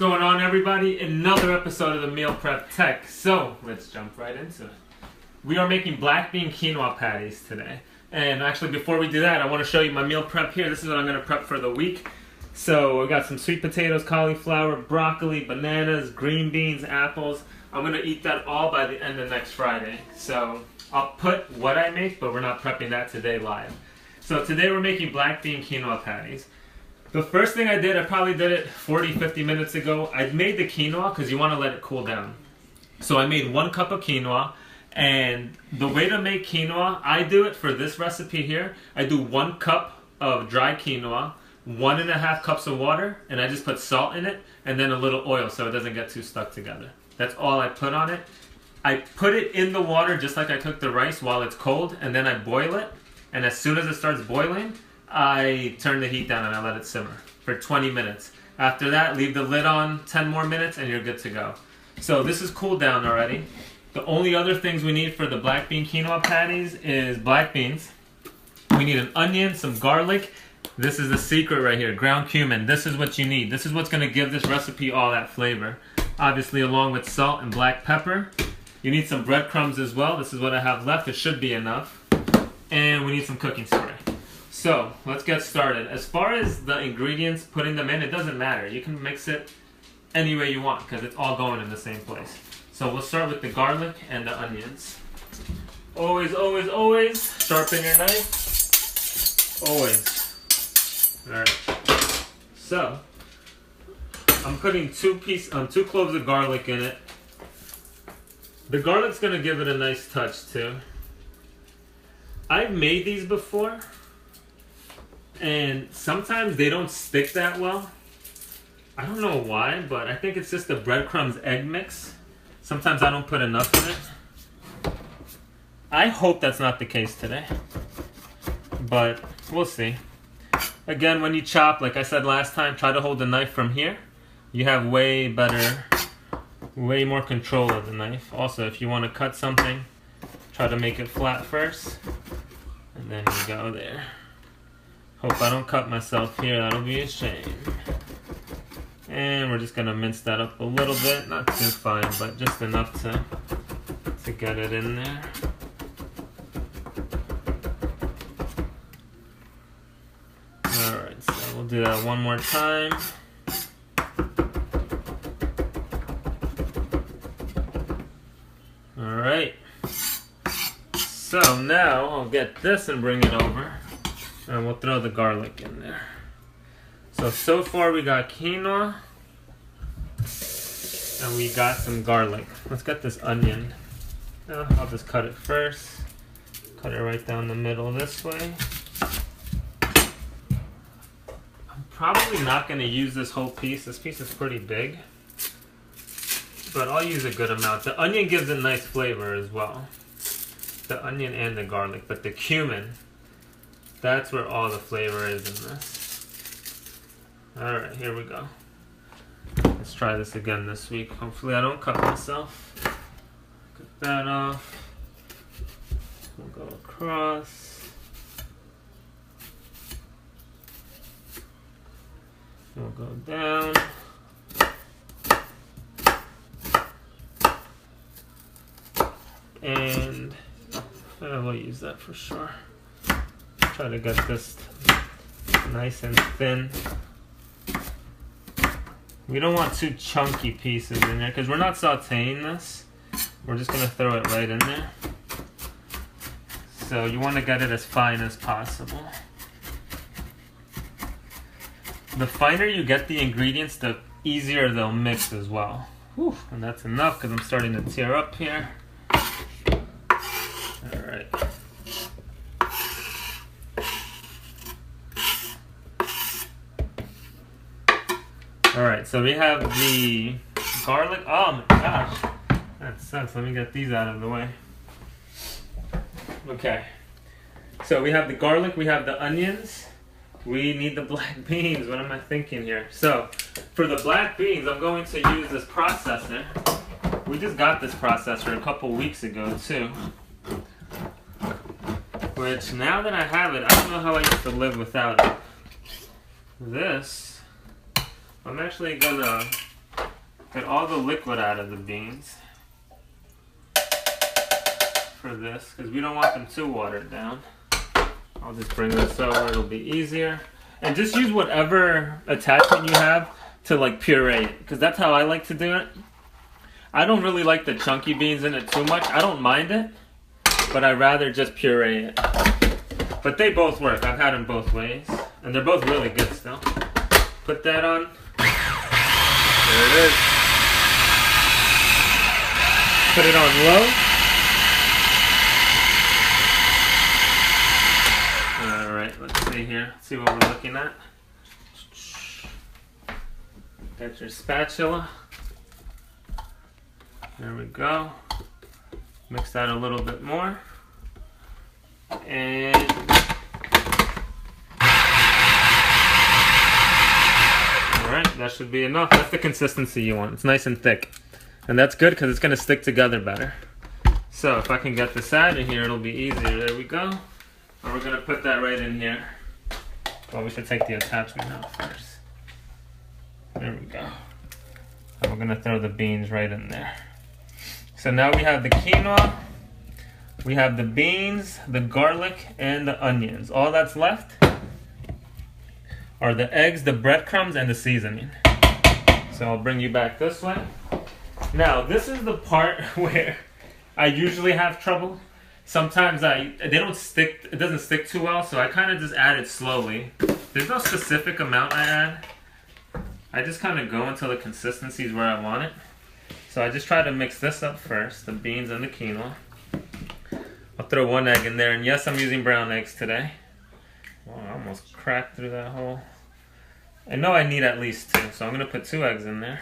Going on, everybody? Another episode of the Meal Prep Tech. So let's jump right into it. We are making black bean quinoa patties today. And actually, before we do that, I want to show you my meal prep here. This is what I'm going to prep for the week. So we got some sweet potatoes, cauliflower, broccoli, bananas, green beans, apples. I'm going to eat that all by the end of next Friday. So I'll put what I make, but we're not prepping that today live. So today we're making black bean quinoa patties. The first thing I did, I probably did it 40-50 minutes ago. I made the quinoa because you want to let it cool down. So I made 1 cup of quinoa, and the way to make quinoa, I do it for this recipe here. I do 1 cup of dry quinoa, 1.5 cups of water, and I just put salt in it, and then a little oil so it doesn't get too stuck together. That's all I put on it. I put it in the water just like I cook the rice while it's cold, and then I boil it, and as soon as it starts boiling, I turn the heat down and I let it simmer for 20 minutes. After that, leave the lid on 10 more minutes and you're good to go. So this is cooled down already. The only other things we need for the black bean quinoa patties is black beans. We need an onion, some garlic. This is the secret right here, ground cumin. This is what you need. This is what's going to give this recipe all that flavor. Obviously, along with salt and black pepper. You need some breadcrumbs as well. This is what I have left. It should be enough. And we need some cooking spray. So, let's get started. As far as the ingredients, putting them in, it doesn't matter. You can mix it any way you want because it's all going in the same place. So we'll start with the garlic and the onions. Always, always, always sharpen your knife. Always. Alright. So, I'm putting 2 cloves of garlic in it. The garlic's going to give it a nice touch too. I've made these before, and sometimes they don't stick that well. I don't know why, but I think it's just the breadcrumbs egg mix. Sometimes I don't put enough in it. I hope that's not the case today, but we'll see. Again, when you chop, like I said last time, try to hold the knife from here. You have way more control of the knife. Also, if you want to cut something, try to make it flat first, and then you go there. Hope I don't cut myself here, that'll be a shame. And we're just gonna mince that up a little bit, not too fine, but just enough to get it in there. Alright, so we'll do that one more time. Alright. So now I'll get this and bring it over. And we'll throw the garlic in there. So far we got quinoa. And we got some garlic. Let's get this onion. I'll just cut it first. Cut it right down the middle this way. I'm probably not going to use this whole piece. This piece is pretty big. But I'll use a good amount. The onion gives a nice flavor as well. The onion and the garlic. But the cumin, that's where all the flavor is in this. Alright, here we go. Let's try this again this week. Hopefully I don't cut myself. Cut that off. We'll go across. We'll go down. And we'll use that for sure. Try to get this nice and thin. We don't want too chunky pieces in there because we're not sauteing this. We're just going to throw it right in there. So you want to get it as fine as possible. The finer you get the ingredients, the easier they'll mix as well. Whew, and that's enough because I'm starting to tear up here. Alright. Alright, so we have the garlic. Oh my gosh, that sucks. Let me get these out of the way. Okay, so we have the garlic, we have the onions, we need the black beans. What am I thinking here? So, for the black beans, I'm going to use this processor. We just got this processor a couple weeks ago too. Which, now that I have it, I don't know how I used to live without it. This, I'm actually gonna Get all the liquid out of the beans for this, because we don't want them too watered down. I'll just bring this over, it'll be easier. And just use whatever attachment you have to like puree it, because that's how I like to do it. I don't really like the chunky beans in it too much. I don't mind it, but I'd rather just puree it. But they both work. I've had them both ways, and they're both really good still. Put that on. There it is. Put it on low. Alright, let's see here. See what we're looking at. Get your spatula. There we go. Mix that a little bit more. And alright, that should be enough. That's the consistency you want. It's nice and thick. And that's good because it's going to stick together better. So if I can get this out of here, it'll be easier. There we go. And we're going to put that right in here. Well, we should take the attachment out first. There we go. And we're going to throw the beans right in there. So now we have the quinoa, we have the beans, the garlic, and the onions. All that's left are the eggs, the breadcrumbs, and the seasoning. So I'll bring you back this way. Now, this is the part where I usually have trouble. Sometimes it doesn't stick too well, so I kind of just add it slowly. There's no specific amount I add. I just kind of go until the consistency is where I want it. So I just try to mix this up first, the beans and the quinoa. I'll throw one egg in there, and yes, I'm using brown eggs today. Well, I almost cracked through that hole. I know I need at least 2, so I'm going to put 2 eggs in there.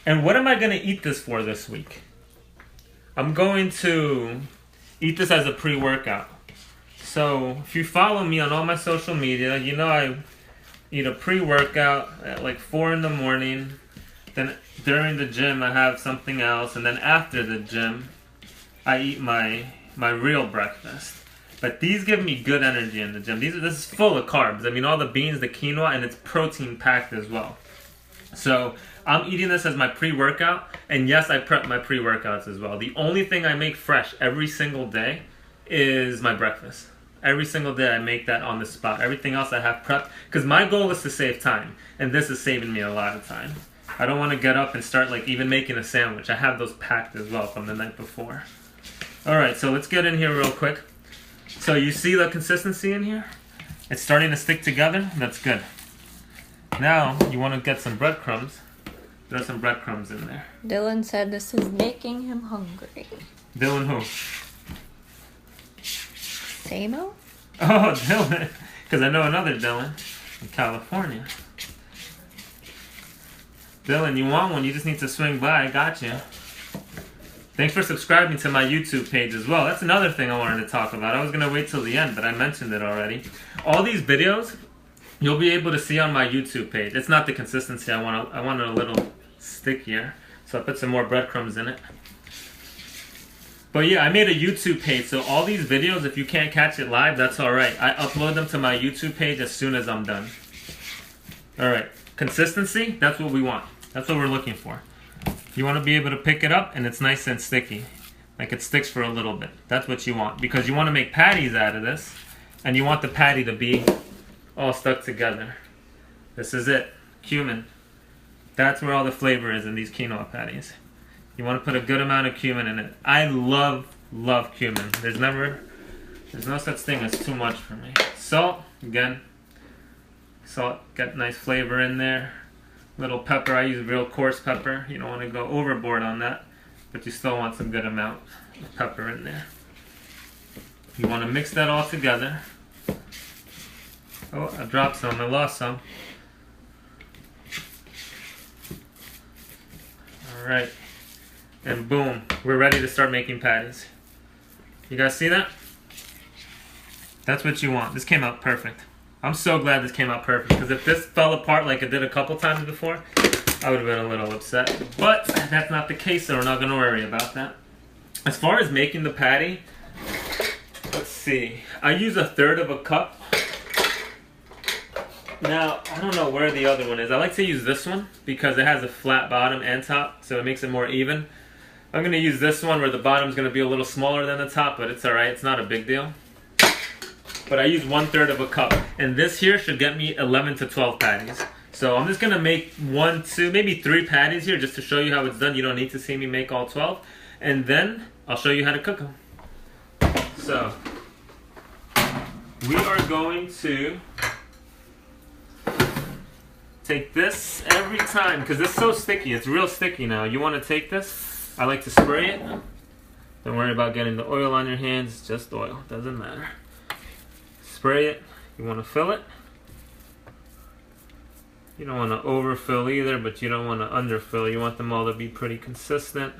And what am I going to eat this for this week? I'm going to eat this as a pre-workout. So if you follow me on all my social media, you know I eat a pre-workout at like 4 in the morning. Then during the gym I have something else, and then after the gym I eat my real breakfast. But these give me good energy in the gym. This is full of carbs. I mean, all the beans, the quinoa, and it's protein packed as well. So I'm eating this as my pre-workout, and yes, I prep my pre-workouts as well. The only thing I make fresh every single day is my breakfast. Every single day I make that on the spot. Everything else I have prepped, because my goal is to save time, and this is saving me a lot of time. I don't want to get up and start like even making a sandwich. I have those packed as well from the night before. Alright, so let's get in here real quick. So you see the consistency in here? It's starting to stick together. That's good. Now you want to get some breadcrumbs. Throw some breadcrumbs in there. Dylan said this is making him hungry. Dylan who? Samo? Oh, Dylan. Because I know another Dylan in California. Dylan, you want one? You just need to swing by. I got you. Thanks for subscribing to my YouTube page as well. That's another thing I wanted to talk about. I was going to wait till the end, but I mentioned it already. All these videos, you'll be able to see on my YouTube page. It's not the consistency I want. I want it a little stickier. So I put some more breadcrumbs in it. But yeah, I made a YouTube page, so all these videos, if you can't catch it live, that's alright. I upload them to my YouTube page as soon as I'm done. Alright, consistency, that's what we want. That's what we're looking for. You want to be able to pick it up and it's nice and sticky. Like it sticks for a little bit. That's what you want. Because you want to make patties out of this, and you want the patty to be all stuck together. This is it. Cumin. That's where all the flavor is in these quinoa patties. You want to put a good amount of cumin in it. I love cumin. There's no such thing as too much for me. Salt, again. Salt, get nice flavor in there. Little pepper, I use real coarse pepper. You don't want to go overboard on that, but you still want some good amount of pepper in there. You want to mix that all together. Oh, I dropped some, I lost some. Alright. And boom, we're ready to start making patties. You guys see that? That's what you want. This came out perfect. I'm so glad this came out perfect, because if this fell apart like it did a couple times before, I would have been a little upset. But that's not the case, so we're not going to worry about that. As far as making the patty, let's see. I use 1/3 of a cup Now, I don't know where the other one is. I like to use this one because it has a flat bottom and top, so it makes it more even. I'm going to use this one where the bottom's going to be a little smaller than the top, but it's alright. It's not a big deal. But I use 1/3 of a cup. And this here should get me 11 to 12 patties. So I'm just going to make 1, 2, maybe 3 patties here just to show you how it's done. You don't need to see me make all 12. And then I'll show you how to cook them. So we are going to take this every time because it's so sticky. It's real sticky now. You want to take this. I like to spray it. Don't worry about getting the oil on your hands. Just oil. Doesn't matter. Spray it. You want to fill it. You don't want to overfill either, but you don't want to underfill. You want them all to be pretty consistent.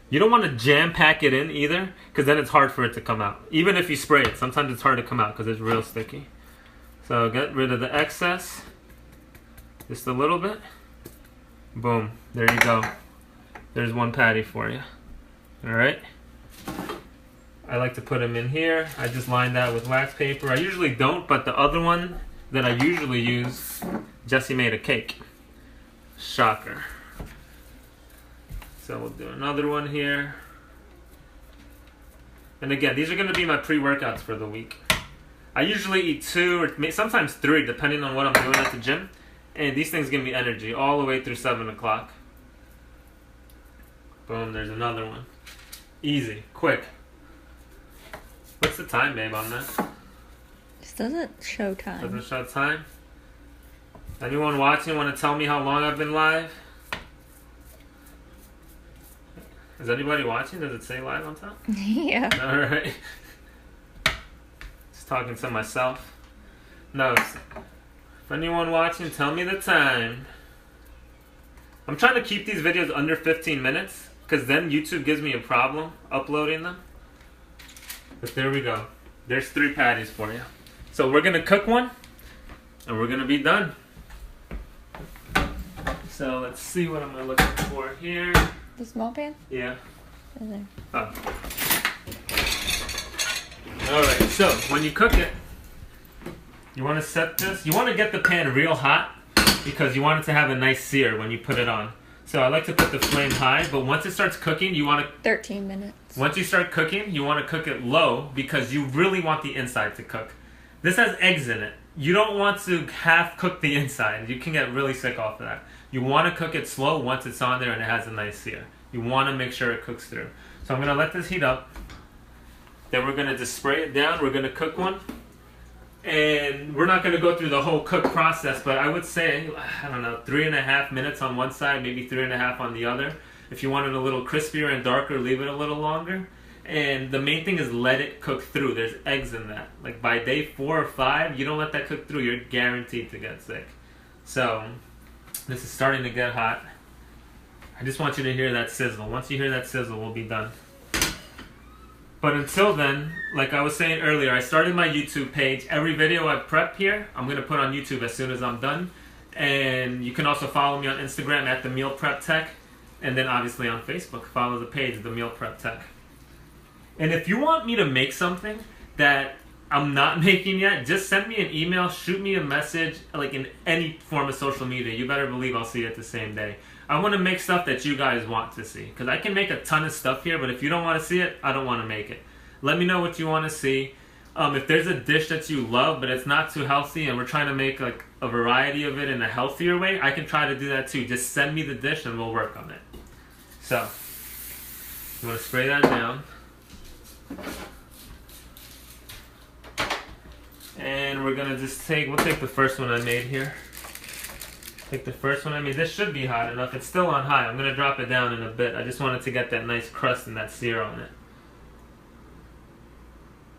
You don't want to jam pack it in either, because then it's hard for it to come out. Even if you spray it, sometimes it's hard to come out because it's real sticky. So get rid of the excess. Just a little bit. Boom. There you go. There's 1 patty for you. Alright? I like to put them in here. I just line that with wax paper. I usually don't, but the other one that I usually use, Jesse made a cake. Shocker. So we'll do another one here. And again, these are going to be my pre-workouts for the week. I usually eat 2 or sometimes 3 depending on what I'm doing at the gym. And these things give me energy all the way through 7 o'clock. Boom, there's another one. Easy, quick. What's the time, babe, on that? This doesn't show time. Doesn't show time? Anyone watching want to tell me how long I've been live? Is anybody watching? Does it say live on top? Yeah. Alright. Just talking to myself. No. If anyone watching, tell me the time. I'm trying to keep these videos under 15 minutes because then YouTube gives me a problem uploading them. But there we go. There's 3 patties for you. So we're going to cook one and we're going to be done. So let's see what I'm looking for here. The small pan? Yeah. In there. Oh. Alright, so when you cook it, you want to set this, you want to get the pan real hot because you want it to have a nice sear when you put it on. So I like to put the flame high, but once it starts cooking, you want to... 13 minutes. Once you start cooking, you want to cook it low because you really want the inside to cook. This has eggs in it. You don't want to half cook the inside. You can get really sick off of that. You want to cook it slow once it's on there and it has a nice sear. You want to make sure it cooks through. So I'm going to let this heat up. Then we're going to just spray it down. We're going to cook one. And we're not going to go through the whole cook process, but I would say, I don't know, 3.5 minutes on one side, maybe 3.5 on the other. If you want it a little crispier and darker, leave it a little longer. And the main thing is let it cook through. There's eggs in that. Like by day 4 or 5, you don't let that cook through, you're guaranteed to get sick. So this is starting to get hot. I just want you to hear that sizzle. Once you hear that sizzle, we'll be done. But until then, like I was saying earlier, I started my YouTube page. Every video I prep here, I'm going to put on YouTube as soon as I'm done. And you can also follow me on Instagram at theMealPrepTech. And then obviously on Facebook, follow the page, theMealPrepTech. And if you want me to make something that I'm not making yet, just send me an email, shoot me a message, like in any form of social media. You better believe I'll see it the same day. I want to make stuff that you guys want to see. Because I can make a ton of stuff here, but if you don't want to see it, I don't want to make it. Let me know what you want to see. If there's a dish that you love, but it's not too healthy, and we're trying to make like a variety of it in a healthier way, I can try to do that too. Just send me the dish and we'll work on it. So, you want to spray that down. And we're going to just we'll take the first one I made here. Take the first one I made. This should be hot enough. It's still on high. I'm going to drop it down in a bit. I just wanted to get that nice crust and that sear on it.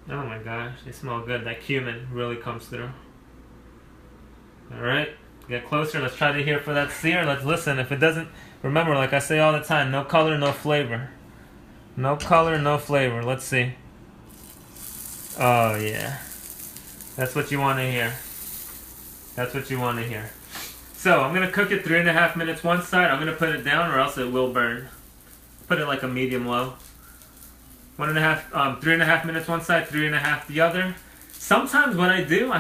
Oh my gosh, they smell good. That cumin really comes through. Alright, get closer. Let's try to hear for that sear. Let's listen. If it doesn't, remember, like I say all the time, no color, no flavor. No color, no flavor. Let's see. Oh yeah. That's what you want to hear. That's what you want to hear. So, I'm going to cook it 3.5 minutes one side. I'm going to put it down or else it will burn. Put it like a medium low. 3.5 minutes one side, 3.5 the other. Sometimes what I do,